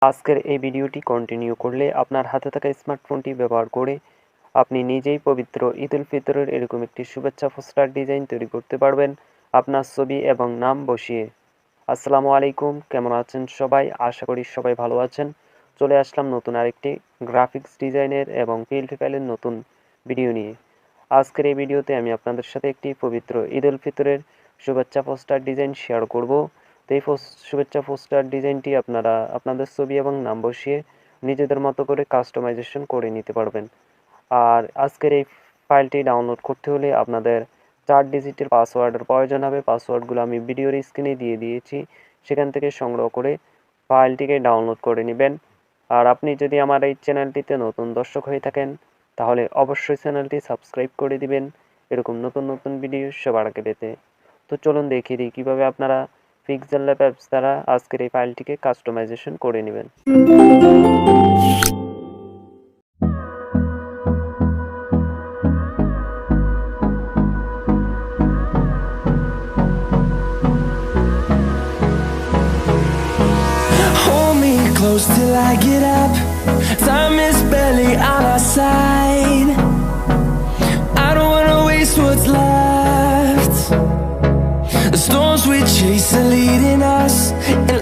আজকের এই ভিডিওটি কন্টিনিউ করলে আপনার হাতে থাকা স্মার্টফোনটি ব্যবহার করে আপনি নিজেই পবিত্র ঈদ উল ফিতরের এরকম একটি শুভেচ্ছা পোস্টার ডিজাইন তৈরি করতে পারবেন আপনার ছবি এবং নাম বসিয়ে। আসসালামু আলাইকুম, কেমন আছেন সবাই? আশা করি সবাই ভালো আছেন। চলে আসলাম নতুন আরেকটি গ্রাফিক্স ডিজাইনের এবং PLP ফাইলের নতুন ভিডিও নিয়ে। আজকের এই ভিডিওতে আমি আপনাদের সাথে একটি পবিত্র ঈদ উল ফিতরের শুভেচ্ছা পোস্টার ডিজাইন শেয়ার করব। তো এই শুভেচ্ছা পোস্টার ডিজাইনটি আপনারা আপনাদের ছবি এবং নাম বসিয়ে নিজেদের মতো করে কাস্টমাইজেশন করে নিতে পারবেন। আর আজকের এই ফাইলটি ডাউনলোড করতে হলে আপনাদের 4 ডিজিটের পাসওয়ার্ডের প্রয়োজন হবে। পাসওয়ার্ডগুলো আমি ভিডিওর স্ক্রিনে দিয়ে দিয়েছি, সেখান থেকে সংগ্রহ করে ফাইলটিকে ডাউনলোড করে নেবেন। আর আপনি যদি আমার এই চ্যানেলটিতে নতুন দর্শক হয়ে থাকেন তাহলে অবশ্যই চ্যানেলটি সাবস্ক্রাইব করে দিবেন এরকম নতুন নতুন ভিডিও সবার আগে পেতে। তো চলুন দেখিয়ে দিই কীভাবে আপনারা Pixellab অ্যাপস দ্বারা আজকের এই ফাইলটিকে কাস্টমাইজেশন করে নেবেন। Hold me close till I get up. Time is barely on our side. I don't wanna waste what's left. The storms we chase are leading us, and